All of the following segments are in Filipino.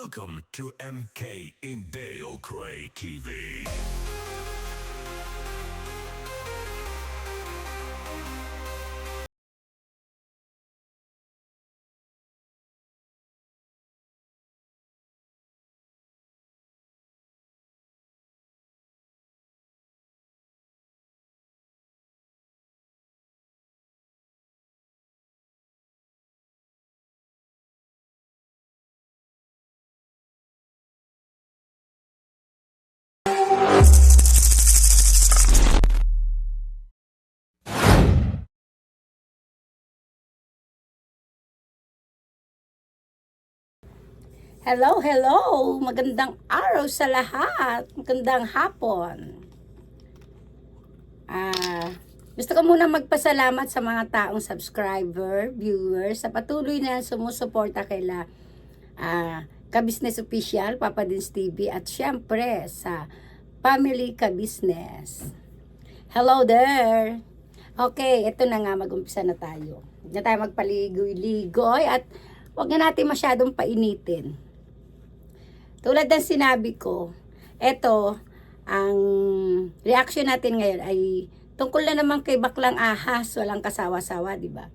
Welcome to MK Indale Cray TV. Hello, hello! Magandang araw sa lahat. Magandang hapon. Gusto ko muna magpasalamat sa mga taong subscriber, viewers, sa patuloy na sumusuporta kaila Ka-Business Official, Papa Dins TV, at syempre sa Family Ka-Business. Hello there! Okay, ito na nga, mag-umpisa na tayo. Huwag na tayo magpaligoy-ligoy at huwag na natin masyadong painitin. Tulad ng sinabi ko, eto, ang reaction natin ngayon ay tungkol na naman kay baklang ahas, walang kasawa-sawa, di ba?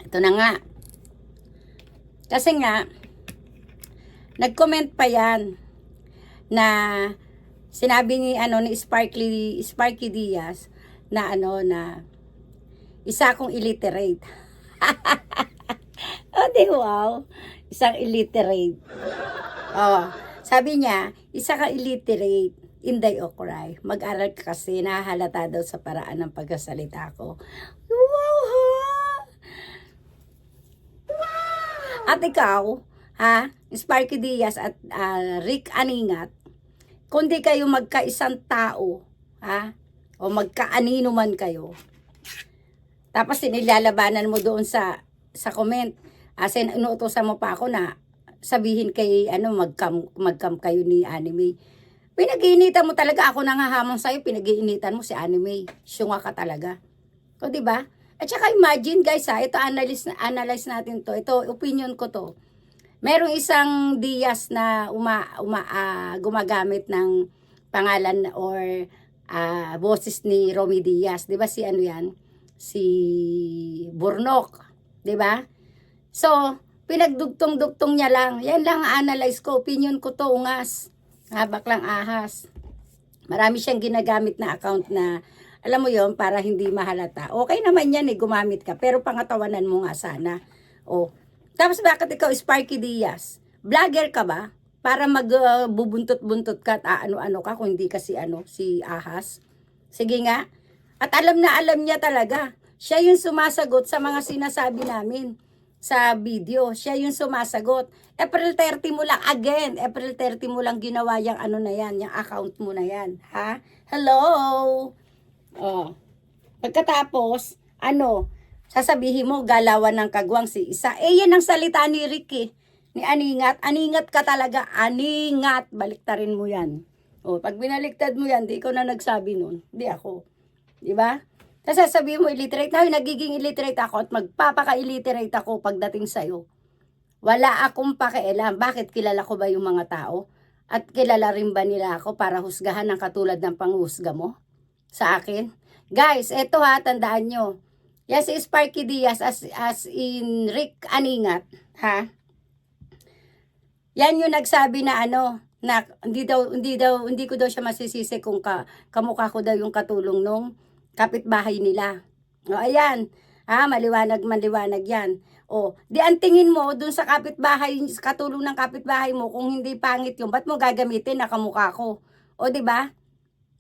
Ito na nga. Kasi nga, nag-comment pa yan na sinabi ni Sparky Diaz na na isa akong illiterate. Oh, di wow. Isang illiterate. Oh, sabi niya, isa ka illiterate, Inday Okray. Mag-aral ka kasi, nahahalata daw sa paraan ng pagkasalita ko. Wow, ha? At ikaw, Sparky Diaz at Rick Aningat, kung di kayo magkaisang tao, o magkaanino man kayo, tapos sinilalabanan mo doon sa comment, inuutosan mo pa ako na sabihin kay mag-cam kayo ni Anime. Pinag-iinitan mo talaga, ako nangahamon sa'yo, pinag-iinitan mo si Anime. Syunga ka talaga. O diba? At saka imagine guys ito analyze natin to. Ito opinion ko to. Merong isang Diaz na gumagamit ng pangalan or boses ni Romy Diaz. Diba si yan? Si Burnok. Diba? So, pinagdugtong-dugtong niya lang. Yan lang analyze ko. Opinion ko to, ungas. Baklang ahas. Marami siyang ginagamit na account na, alam mo yon para hindi mahalata. Okay naman yan gumamit ka. Pero pangatawanan mo nga sana. Tapos bakit ikaw, Sparky Diaz? Vlogger ka ba? Para magbubuntot-buntot ka at ano-ano ka kung hindi ka si ahas? Sige nga. At alam na alam niya talaga. Siya yung sumasagot sa mga sinasabi namin sa video. Siya yung sumasagot. April 30 mo lang, again, April 30 mo lang ginawa yung na yan, yung account mo na yan. Ha? Hello? Pagkatapos, sasabihin mo, galawan ng kagwang si isa. Yan ang salita ni Ricky, ni Aningat. Aningat ka talaga, aningat. Baliktarin mo yan. Pag binaliktad mo yan, di ikaw na nagsabi nun. Di ako. Di ba? Tapos sasabihin mo illiterate na, nagiging illiterate ako at magpapaka-illiterate ako pagdating sa'yo. Wala akong pakialam. Bakit kilala ko ba yung mga tao? At kilala rin ba nila ako para husgahan ng katulad ng panghusga mo sa akin? Guys, eto tandaan nyo. Yan si Sparky Diaz as in Rick Aningat, Yan yung nagsabi na na hindi ko daw siya masisisi kung kamukha ko daw yung katulong nung kapitbahay nila. Ayan. Maliwanag yan. Di ang tingin mo dun sa kapitbahay, katulong ng kapitbahay mo, kung hindi pangit yun, ba't mo gagamitin na kamukha ko? Di ba?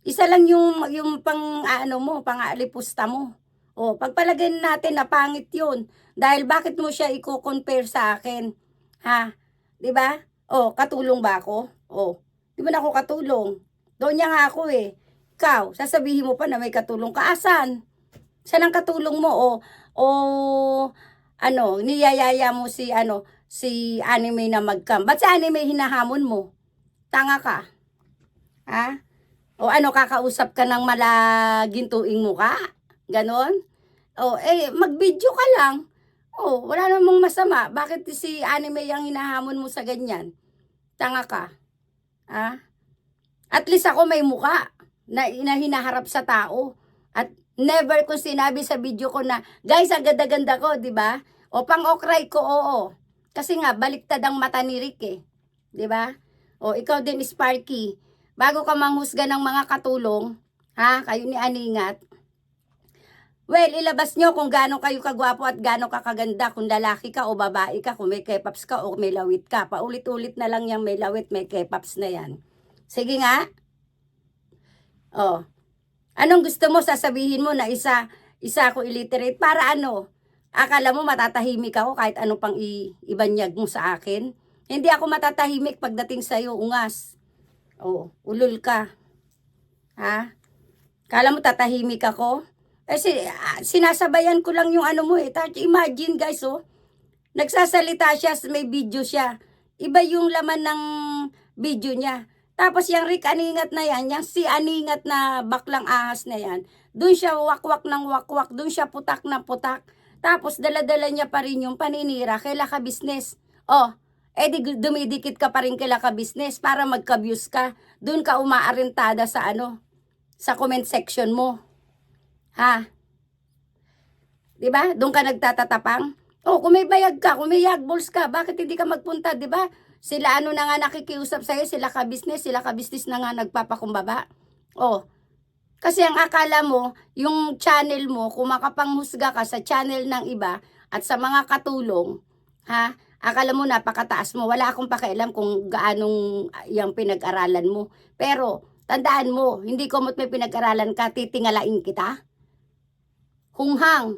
Isa lang yung pang-aalipusta mo. Pagpalagay natin na pangit yun. Dahil bakit mo siya i-compare sa akin? Di ba? Katulong ba ako? Di ba na ako katulong? Doon niya nga ako Ikaw, sasabihin mo pa na may katulong ka. Asan? Saan ang katulong mo? Niyayaya mo si Anime na mag-cam. Ba't si Anime hinahamon mo? Tanga ka? Kakausap ka ng malagintuing mo ka? Ganon? Mag-video ka lang. Oh, wala namang masama. Bakit si anime ang hinahamon mo sa ganyan? Tanga ka. Ah? At least ako may muka na hinaharap sa tao. At never ko sinabi sa video ko na, guys, ang ganda-ganda ko, di ba? O pang-okray ko, oo. Kasi nga, baliktad ang mata ni Rick eh. Di ba? O ikaw din, Sparky. Bago ka manghusga ng mga katulong, ha, kayo ni Aningat, well, ilabas nyo kung gaano kayo kagwapo at gaano ka kaganda, kung lalaki ka o babae ka, kung may kepaps ka o may lawit ka. Paulit-ulit na lang yung may lawit, may kepaps na yan. Sige nga. Oh. Anong gusto mo sasabihin mo na isa ako illiterate? Para ano? Akala mo matatahimik ako kahit ano pang ibanyag mo sa akin? Hindi ako matatahimik pagdating sa'yo, ungas. Oh, ulol ka. Ha? Kala mo tatahimik ako? Sinasabayan ko lang yung ano mo eh. Imagine guys, oh. Nagsasalita siya, may video siya. Iba yung laman ng video niya. Tapos yung Rick Aningat na yan, yung si Aningat na baklang ahas na yan, doon siya wakwak ng wakwak, doon siya putak ng putak. Tapos dala-dala niya pa rin yung paninira kay Laka Business. Oh, di dumidikit ka pa rin kay Laka Business para magka-views ka. Doon ka umaarentada sa ano, sa comment section mo. Ha? 'Di ba? Doon ka nagtatatapang. Oh, kung may bayag ka, kung may yagballs ka, bakit hindi ka magpunta, 'di ba? Sila ano na nga nakikiusap sa'yo, sila ka-business na nga nagpapakumbaba. Oh, kasi ang akala mo, yung channel mo, kung makapanghusga ka sa channel ng iba at sa mga katulong, ha? Akala mo napakataas mo. Wala akong pakialam kung gaanong yung pinag-aralan mo. Pero, tandaan mo, hindi ko mo't may pinag-aralan ka, titingalain kita. Hunghang.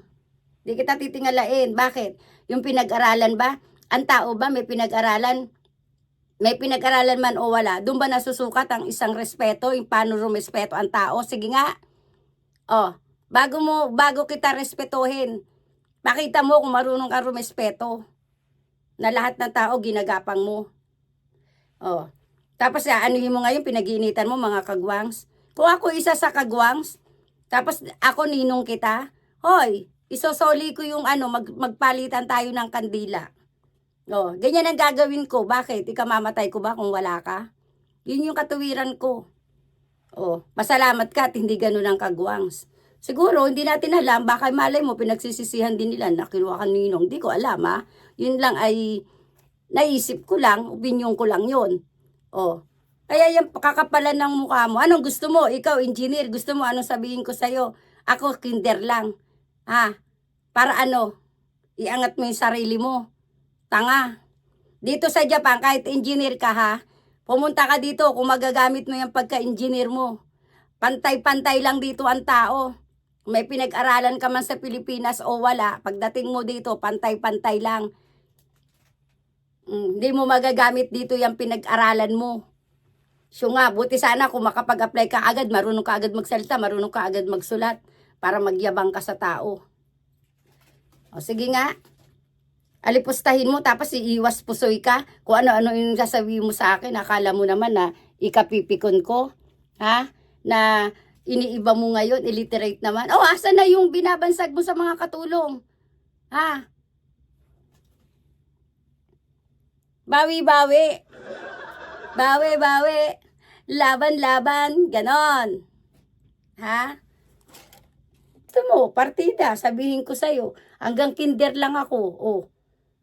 Di kita titingalain. Bakit? Yung pinag-aralan ba? Ang tao ba may pinag-aralan? May pinag-aralan man o wala, doon ba nasusukat ang isang respeto, yung paano rumespeto ang tao? Sige nga. Oh, bago kita respetuhin, pakita mo kung marunong ka rumespeto. Na lahat ng tao ginagapang mo. Oh. Tapos anuhin mo ngayon, pinag-iinitan mo mga kagwangs. Kung ako isa sa kagwangs, tapos ako ninong kita, hoy, isosoli ko yung ano, magpalitan tayo ng kandila. Oh, ganyan ang gagawin ko. Bakit? Ikamamatay ko ba kung wala ka? Yun yung katuwiran ko. Oh, masalamat ka at hindi ganun ang kagwangs. Siguro, hindi natin alam. Baka malay mo, pinagsisisihan din nila na kinuha ka ninong. Hindi ko alam, ha? Yun lang ay naisip ko lang. Opinyon ko lang yun. Oh, kaya yung kakapalan ng mukha mo. Anong gusto mo? Ikaw, engineer. Gusto mo anong sabihin ko sa'yo? Ako, kinder lang. Ha? Para ano? Iangat mo yung sarili mo. Tanga. Dito sa Japan, kahit engineer ka ha, pumunta ka dito kung magagamit mo yung pagka-engineer mo. Pantay-pantay lang dito ang tao. Kung may pinag-aralan ka man sa Pilipinas o wala, pagdating mo dito, pantay-pantay lang. Hindi mo magagamit dito yung pinag-aralan mo. So nga, buti sana kung makapag-apply ka agad, marunong ka agad magsalita, marunong ka agad magsulat, para magyabang ka sa tao. O sige nga. Alipustahin mo tapos iiwas pusoy ka. Kung ano-ano yung sasabihin mo sa akin, akala mo naman na ikapipikon ko. Ha? Na iniiba mo ngayon, illiterate naman. Oh, asa na yung binabansag mo sa mga katulong? Ha? Bawi-bawi. Bawi-bawi. Laban-laban. Ganon. Ha? Ito mo, partida. Sabihin ko sa'yo, hanggang kinder lang ako. Oh.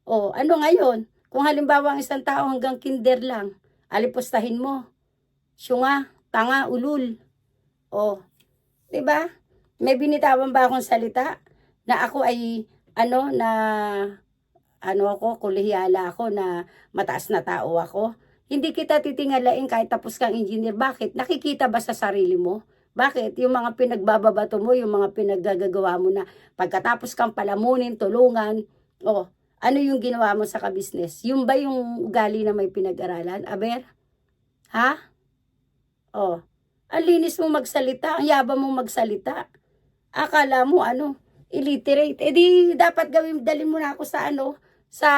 Oh, ano ngayon? Kung halimbawa ang isang tao hanggang kinder lang, alipustahin mo. Syunga, tanga, ulul. Oh, 'di ba? May binitawan ba akong salita na ako ay ako, kolehiyala ako, na mataas na tao ako? Hindi kita titingalain kahit tapos kang engineer. Bakit? Nakikita ba sa sarili mo? Bakit? Yung mga pinagbababato mo, yung mga pinaggagawa mo na pagkatapos kang palamunin, tulungan, oh, ano yung ginawa mo sa ka-business? Yung ba yung ugali na may pinag-aralan? Aber? Ha? Oh. Ang linis mo magsalita, ang yabang mo magsalita. Akala mo illiterate. Di dapat dalhin mo na ako sa sa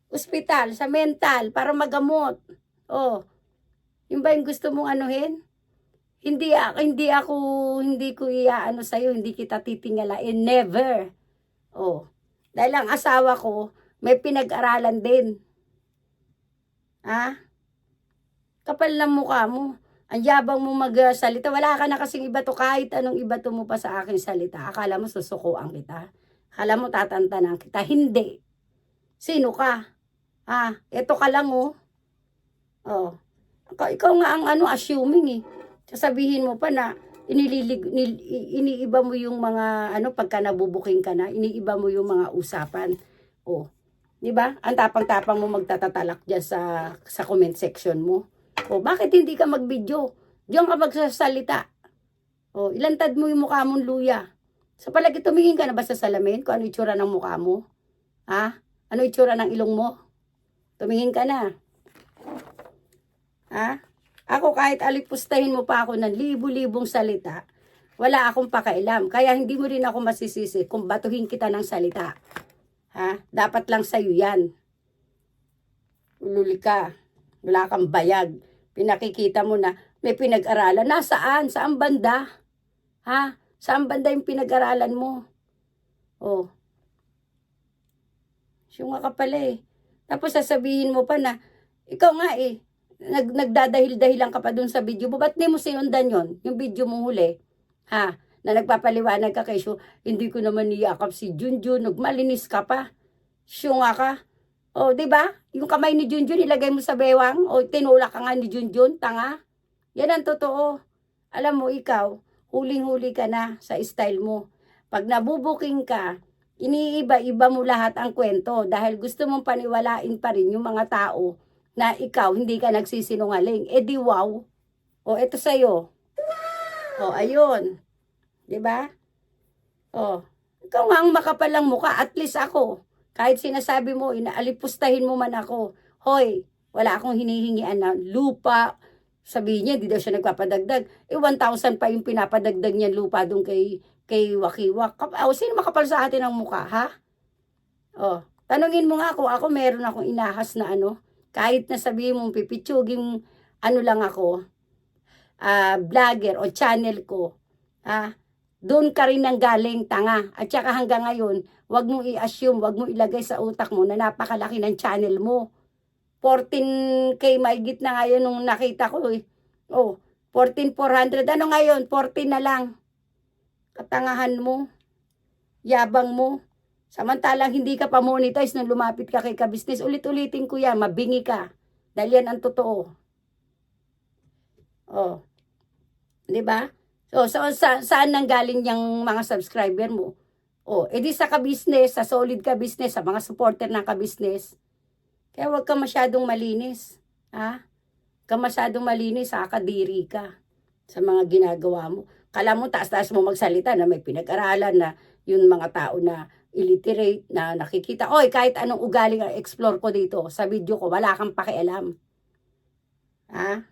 ospital, sa mental, para magamot. Oh. Yung ba yung gusto mong anuhin? Hindi ko iaano sa'yo, hindi kita titingalain. Never. Oh. Dahil ang asawa ko, may pinag-aralan din. Ha? Kapal ng mukha mo. Ang yabang mo magsalita. Wala ka na kasing ibato kahit anong ibato mo pa sa akin salita. Akala mo susukuan kita. Akala mo tatantanan kita. Hindi. Sino ka? Eto ka lang oh. Oh. Ikaw nga ang assuming eh. Sasabihin mo pa na iniiba mo yung mga pagka nabubuking ka na, iniiba mo yung mga usapan. Oh. 'Di ba? Ang tapang-tapang mo magtatatalak diyan sa comment section mo. Oh, bakit hindi ka mag-video? Diyan ka magsasalita. Oh, ilantad mo yung mukha mong luya. Sa palagi tumingin ka na ba sa salamin kung ano itsura ng mukha mo? Ha? Ano itsura ng ilong mo? Tumingin ka na. Ha? Ako kahit alipustahin mo pa ako ng libu-libong salita, wala akong pakailam. Kaya hindi mo rin ako masisisi kung batuhin kita ng salita. Ha? Dapat lang sa'yo yan. Ululi ka. Wala kang bayag. Pinakikita mo na may pinag-aralan. Nasaan? Saan banda? Ha? Saan banda yung pinag-aralan mo? Oh. Siya nga ka pala eh. Tapos sasabihin mo pa na, ikaw nga eh, nagdadahil-dahilan ka pa dun sa video mo. Ba't di mo sinundan yon? Yung video mong huli. Ha? Na nagpapaliwanag ka kay Shu, hindi ko naman niyakap si Junjun, nagmalinis ka pa. Shu nga ka. O, di ba? Yung kamay ni Junjun, ilagay mo sa bewang, o tinulak ka nga ni Junjun, tanga. Yan ang totoo. Alam mo, ikaw, huling-huli ka na sa style mo. Pag nabubuking ka, iniiba-iba mo lahat ang kwento dahil gusto mong paniwalain pa rin yung mga tao na ikaw hindi ka nagsisinungaling. Eh di wow. O, eto sa'yo. O, ayun. 'Di ba? Oh, ikaw nga ang makapalang mukha, at least ako. Kahit sinasabi mo, inaalipustahin mo man ako. Hoy, wala akong hinihingian na lupa. Sabihin niya, di daw siya nagpapadagdag. 1,000 pa yung pinapadagdag niya lupa doon kay Wakiwak. Sino makapal sa atin ang mukha, ha? Oh, tanungin mo nga ako meron akong inahas na kahit na sabihin mong pipitsuging lang ako, vlogger o channel ko, doon ka rin nang galing, tanga. At saka hanggang ngayon, wag mong i-assume, wag mong ilagay sa utak mo na napakalaki ng channel mo. 14K maigit na ngayon nung nakita ko eh. Oh, 14,400. Ano ngayon? 14 na lang. Katangahan mo. Yabang mo. Samantalang hindi ka pa monetize nung lumapit ka kay ka-business. Ulit-ulitin ko yan, mabingi ka. Dahil yan ang totoo. Oh. 'Di ba? So, saan nanggaling yung mga subscriber mo? Edi sa ka-business, sa solid ka-business, sa mga supporter ng ka-business. Kaya huwag ka masyadong malinis. Ha? Ka masyadong malinis, kadiri ka sa mga ginagawa mo. Kala mo, taas-taas mo magsalita na may pinag-aralan na yung mga tao na illiterate na nakikita. Kahit anong ugali ang explore ko dito sa video ko, wala kang pakialam. Ha?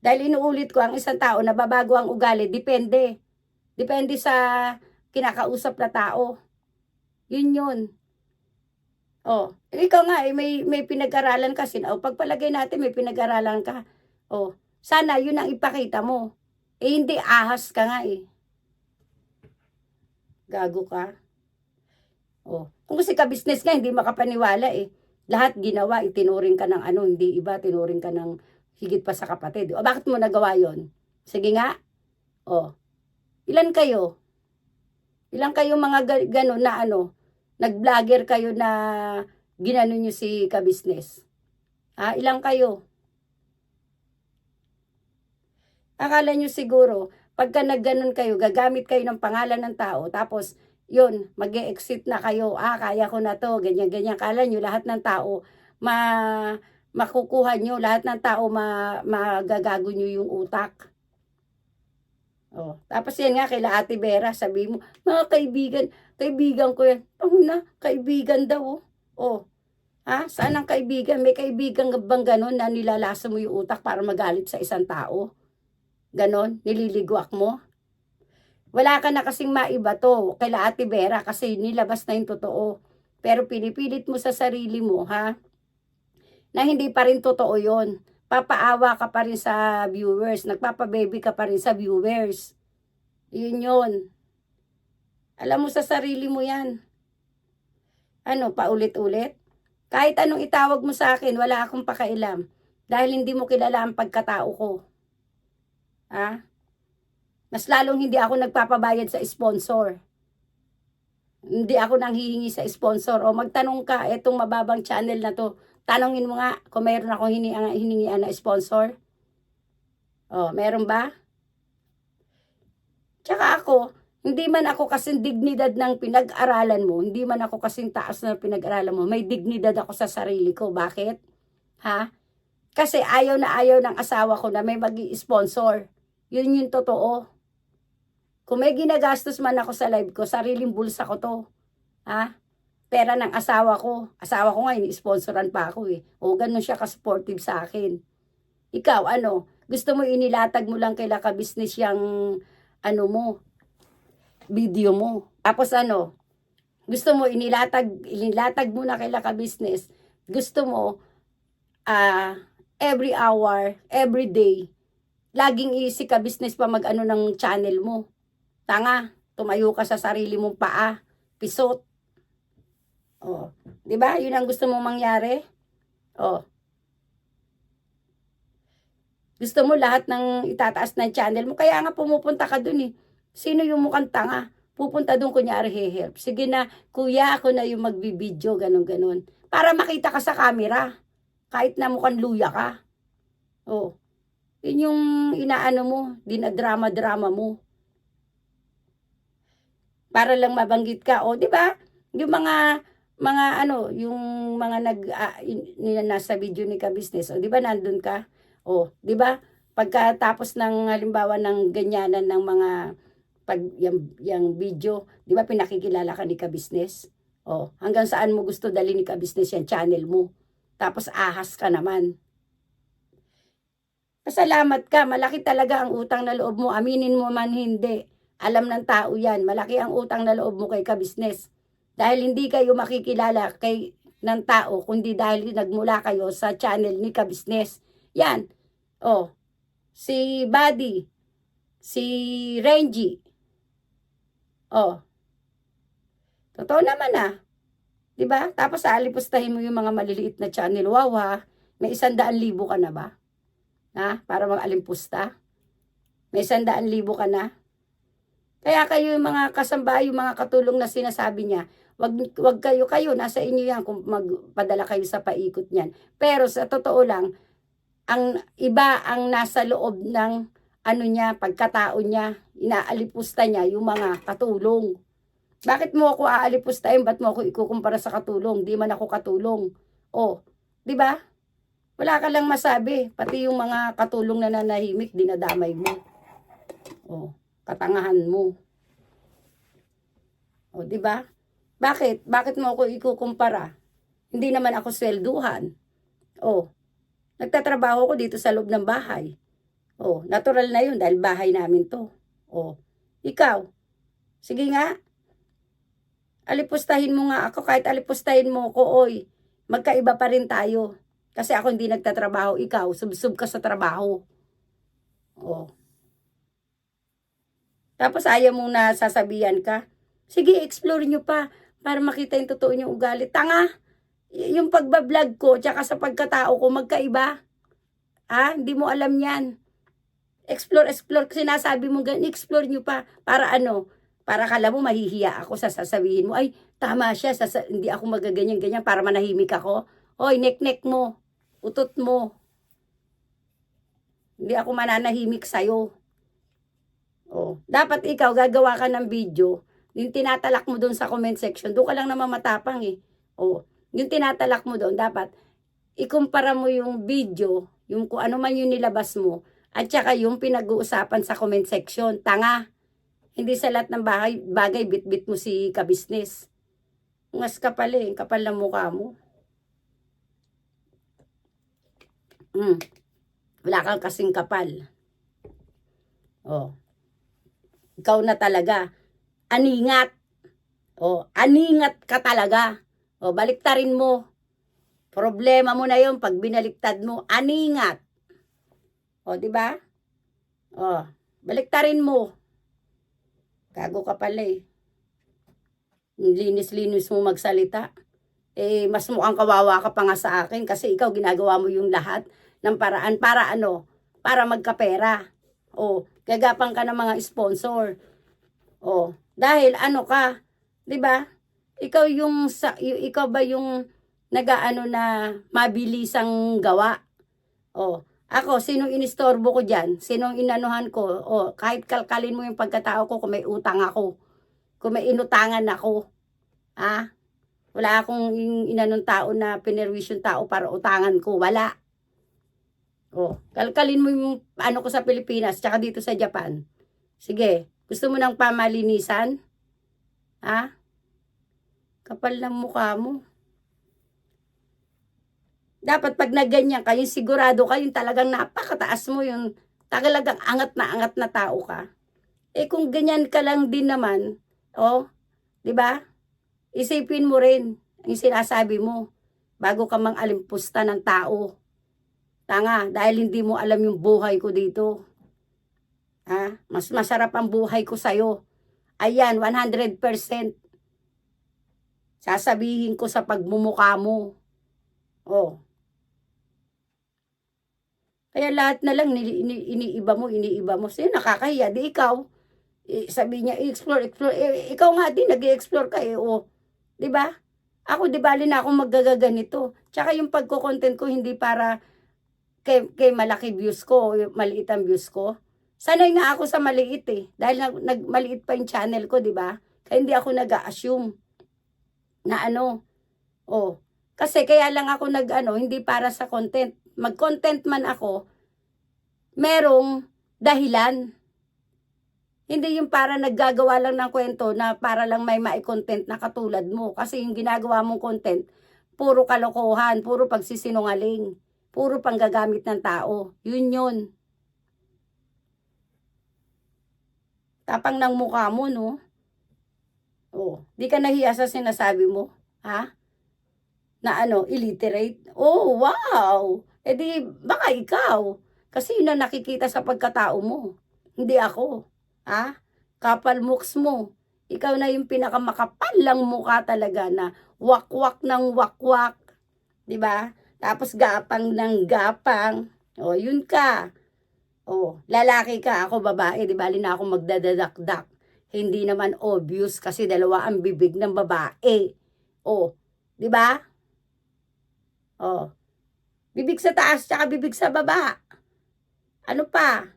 Dahil inuulit ko, ang isang tao, nababago ang ugali, depende. Depende sa kinakausap na tao. Yun. Ikaw nga, may pinag-aralan kasi. Pagpalagay natin, may pinag-aralan ka. Sana yun ang ipakita mo. Hindi, ahas ka nga eh. Gago ka. Kung kasi ka-business nga, hindi makapaniwala eh. Lahat ginawa, itinuring ka ng hindi iba, tinuring ka ng higit pa sa kapatid. Bakit mo nagawa yon? Sige nga. Ilan kayo? Ilan kayo mga gano'n na nag-vlogger kayo na ginano nyo si ka-business? Ilan kayo? Akala nyo siguro, pagka nagganon kayo, gagamit kayo ng pangalan ng tao, tapos, yun, mag-e-exit na kayo, kaya ko na to, ganyan-ganyan. Akala nyo, lahat ng tao, makukuha nyo, lahat ng tao magagago nyo yung utak. Tapos yan nga, kaila Ate Vera, sabi mo, mga kaibigan ko yan. Kaibigan daw. Saan ang kaibigan? May kaibigan bang ganon na nilalasa mo yung utak para magalit sa isang tao? Ganon, nililigwak mo? Wala ka na kasing maiba to, kaila Ate Vera, kasi nilabas na yung totoo. Pero pinipilit mo sa sarili mo, na hindi pa rin totoo yon. Papaawa ka pa rin sa viewers. Nagpapababy ka pa rin sa viewers. Yun. Alam mo sa sarili mo yan. Ano, paulit-ulit? Kahit anong itawag mo sa akin, wala akong pakailam. Dahil hindi mo kilala ang pagkatao ko. Ha? Mas lalong hindi ako nagpapabayad sa sponsor. Hindi ako nang hihingi sa sponsor. O magtanong ka, etong mababang channel na to, tanongin mo nga kung mayroon akong hiningian na sponsor. O, meron ba? Tsaka ako, hindi man ako kasing dignidad ng pinag-aralan mo, hindi man ako kasing taas ng pinag-aralan mo, may dignidad ako sa sarili ko. Bakit? Ha? Kasi ayaw na ayaw ng asawa ko na may mag-i-sponsor. Yun yung totoo. Kung may ginagastos man ako sa live ko, sariling bulsa ko to. Ha? Pera ng asawa ko. Asawa ko nga, ini-sponsoran pa ako eh. O, ganun siya ka-supportive sa akin. Ikaw, ano? Gusto mo inilatag mo lang kay Laka-Business yung, ano mo, video mo. Tapos ano? Gusto mo inilatag mo na kay Laka-Business. Gusto mo, every hour, every day, laging easy ka business pa mag-ano ng channel mo. Tanga, tumayo ka sa sarili mong paa, pisot. Oh, 'di ba? 'Yun ang gusto mong mangyari. Oh. Gusto mo lahat ng itataas ng channel mo, kaya nga pumupunta ka dun eh. Sino yung mukhang tanga? Pupunta dun kunyari he-help. Sige na, kuya, ako na yung magbibideo, ganun-ganun. Para makita ka sa camera. Kahit na mukhang luya ka. Oh. Yun yung inaano mo, dinadrama-drama mo. Para lang mabanggit ka, o, di ba? Yung mga ano, yung mga nasa video ni Ka-Business, o, di ba nandun ka? O, di ba? Pagkatapos ng halimbawa ng ganyanan ng mga yung video, di ba pinakikilala ka ni Ka-Business? O, hanggang saan mo gusto dali ni Ka-Business yan channel mo? Tapos ahas ka naman. Pasalamat ka, malaki talaga ang utang na loob mo, aminin mo man hindi. Alam ng tao yan, malaki ang utang na loob mo kay Ka-Business. Dahil hindi kayo makikilala ng tao, kundi dahil nagmula kayo sa channel ni Ka-Business. Yan. Oh, si Buddy, si Renji. Oh, totoo naman ah. Diba? Tapos aalipustahin mo yung mga maliliit na channel. Wow ha, may 100,000 ka na ba? Ha? Para mag-alimpusta? May 100,000 ka na? Kaya kayo yung mga kasambahay, yung mga katulong na sinasabi niya, wag kayo, nasa inyo yan kung magpadala kayo sa paikot niyan. Pero sa totoo lang, ang iba ang nasa loob ng ano niya, pagkatao niya, inaalipusta niya yung mga katulong. Bakit mo ako aalipustahin? Ba't mo ako ikukumpara sa katulong? Di man ako katulong. Oh, di ba? Wala ka lang masabi. Pati yung mga katulong na nanahimik, dinadamay mo. Oh, katangahan mo. O, di ba? Bakit? Bakit mo ako ikukumpara? Hindi naman ako swelduhan. O, nagtatrabaho ko dito sa loob ng bahay. O, natural na yun dahil bahay namin to. O, ikaw, sige nga, alipustahin mo nga ako, kahit alipustahin mo ko, oy, magkaiba pa rin tayo. Kasi ako hindi nagtatrabaho, ikaw, sub-sub ka sa trabaho. O, tapos ayaw mong nasasabihan ka. Sige, explore nyo pa para makita yung totoo nyong ugali. Tanga! Yung pagbablog ko tsaka sa pagkatao ko magkaiba. Ha? Hindi mo alam yan. Explore. Sinasabi mo ganyan, explore nyo pa. Para ano? Para kala mo mahihiya ako sa sasabihin mo. Ay, tama siya. Hindi ako magaganyan-ganyan para manahimik ako. Hoy, nek-nek mo. Utot mo. Hindi ako mananahimik sa'yo. Oh, dapat ikaw gagawa ka ng video, yung tinatalak mo doon sa comment section, doon ka lang naman matapang eh. Oh, yung tinatalak mo doon, dapat ikumpara mo yung video, yung kung ano man yung nilabas mo, at saka yung pinag-uusapan sa comment section. Tanga. Hindi sa lahat ng bagay bit-bit mo si Ka-Business. Ngas ka pala eh, kapal ng mukha mo. Wala kang kasing kapal. Oh. Ikaw na talaga. Aningat. O, aningat ka talaga. O, baliktarin mo. Problema mo na yun pag binaliktad mo. Aningat. O, di ba? O, baliktarin mo. Gago ka pala eh. Linis-linis mo magsalita. mas mukhang kawawa ka pa nga sa akin kasi ikaw ginagawa mo yung lahat ng paraan para ano, para magkapera. Gagapang ka ng mga sponsor. Dahil ano ka, 'di ba? Ikaw ba yung nagaano na mabilisang gawa? Ako, sinong inistorbo ko diyan? Sinong inanuhan ko? Kahit kalkalin mo yung pagkatao ko kung may utang ako, kung may inutangan ako, ha? Wala akong inanong tao na pinerwisyong tao para utangan ko, wala. Kalkalin mo yung ano ko sa Pilipinas, tsaka dito sa Japan. Sige, gusto mo ng pamalinisan? Ha? Kapal ng mukha mo. Dapat pag naganyan ka, yung sigurado ka, yung talagang napakataas mo, yung talagang angat na tao ka. Kung ganyan ka lang din naman, di ba? Isipin mo rin yung sinasabi mo bago ka mang alimpusta ng tao. Tanga, dahil hindi mo alam yung buhay ko dito. Mas masarap ang buhay ko sa'yo. Ayan, 100%. Sasabihin ko sa pagmumukha mo. Kaya lahat na lang iniiba mo. Sino nakakahiya? Di ikaw. Sabi niya, explore. Ikaw nga din, nag-i-explore ka Di ba? Ako, di bali na akong magagaganito. Tsaka yung pagko-content ko, hindi para kay malaki views ko, maliit ang views ko. Sanay nga ako sa maliit Dahil maliit pa yung channel ko, di ba? Kaya hindi ako nag-a-assume na Kasi kaya lang ako hindi para sa content. Mag-content man ako, merong dahilan. Hindi yung para naggagawa lang ng kwento na para lang may mai-content na katulad mo. Kasi yung ginagawa mong content, puro kalokohan, puro pagsisinungaling, puro panggagamit ng tao. Yun. Tapang ng mukha mo, no? Di ka nahiya sa sinasabi mo, ha? Na illiterate? Wow! Di, baka ikaw. Kasi yun ang nakikita sa pagkatao mo. Hindi ako. Kapal mooks mo. Ikaw na yung pinakamakapal lang mukha talaga na wakwak ng wakwak. Diba? Tapos gapang ng gapang. Yun ka. Lalaki ka, ako babae. Di bali na ako magdadadakdak. Hindi naman obvious kasi dalawa ang bibig ng babae. Di ba? Bibig sa taas tsaka bibig sa baba. Ano pa?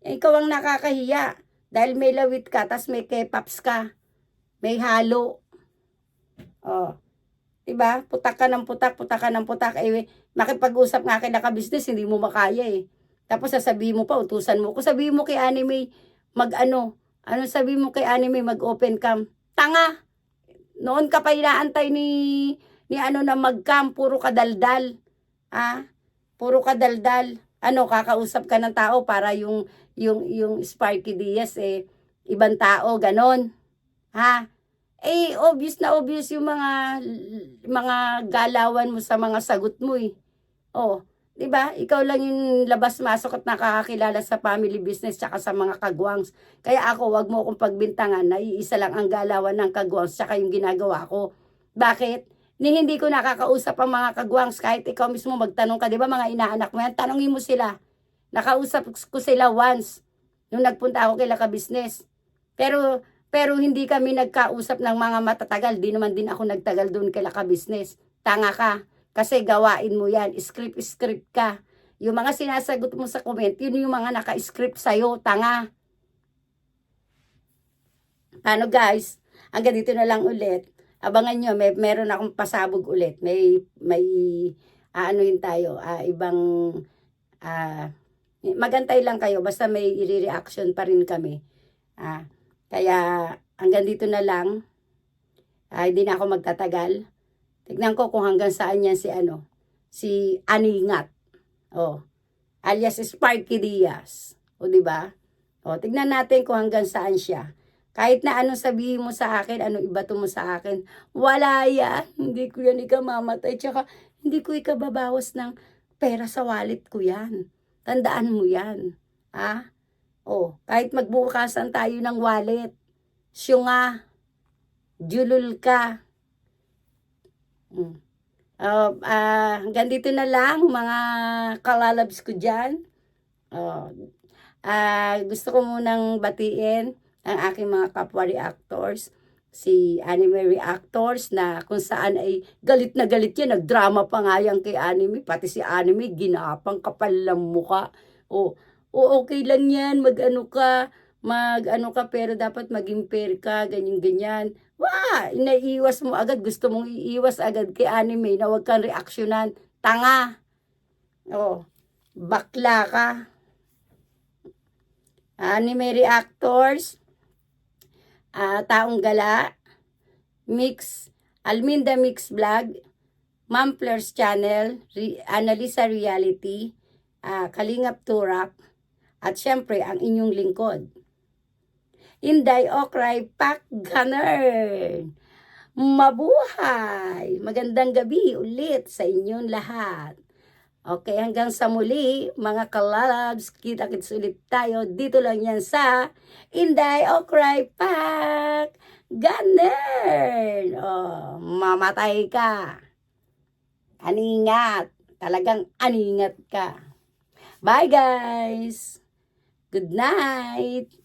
Ikaw ang nakakahiya. Dahil may lawit ka, tas may kepaps ka. May halo. Diba? Putak ka ng putak. Makipag-usap nga kay naka-business, hindi mo makaya Tapos sasabihin mo pa, utusan mo. Kung sabihin mo kay Anime, sabihin mo kay Anime, mag-open cam? Tanga! Noon ka pa inaantay ni na mag-cam, puro kadaldal. Puro kadaldal. Kakausap ka ng tao para yung Sparky Diaz ibang tao, ganon. Obvious na obvious yung mga galawan mo sa mga sagot mo di ba? Ikaw lang yung labas-masok at nakakakilala sa family business tsaka sa mga kagwangs. Kaya ako, wag mo akong pagbintangan na iisa lang ang galawan ng kagwangs tsaka yung ginagawa ko. Bakit? Hindi ko nakakausap ang mga kagwangs kahit ikaw mismo magtanong ka, di ba mga inaanak mo yan? Tanongin mo sila. Nakausap ko sila once nung nagpunta ako kay Laka Business. Pero hindi kami nagkausap ng mga matatagal. Di naman din ako nagtagal doon kay Laka Business. Tanga ka. Kasi gawain mo yan. Script ka. Yung mga sinasagot mo sa comment, yun yung mga naka-script sa'yo. Tanga. Paano guys? Hanggang dito na lang ulit. Abangan nyo, meron akong pasabog ulit. May yun tayo, ibang, magantay lang kayo, basta may i-reaction pa rin kami. Kaya, hanggang dito na lang. Hindi na ako magtatagal. Tignan ko kung hanggang saan yan si Aningat. Alias Sparky Diaz. Diba? Tignan natin kung hanggang saan siya. Kahit na anong sabihin mo sa akin, anong ibato mo sa akin, wala yan. Hindi ko yan ikamamatay. Tsaka, hindi ko ikababawas ng pera sa wallet ko yan. Tandaan mo yan. Kahit magbukasan tayo ng wallet, siyo nga, julul ka. Mm. Hanggang dito na lang mga kalalabs ko dyan. Oh, gusto ko munang batiin ang aking mga kapwa reactors, si anime reactors na kung saan ay galit na galit yan, nagdrama pa nga yan kay anime, pati si anime ginapang kapal ng muka. Okay lang yan, mag-ano ka, pero dapat maging fair ka, ganyan-ganyan. Inaiiwas mo agad, gusto mong iiwas agad kay anime na wag kang reaksyonan. Tanga. Bakla ka. Anime reactors, Taong Gala, Alminda Mix Vlog, Mamplers Channel, Analisa Reality, Kalingap Turak, at syempre ang inyong lingkod, Inday Okray Pak Gunner. Mabuhay! Magandang gabi ulit sa inyong lahat. Okay, hanggang sa muli, mga kalalabs, kita-kits ulit tayo. Dito lang yan sa Inday Okray Pak Gunner. Mamatay ka. Aningat. Talagang aningat ka. Bye guys! Good night!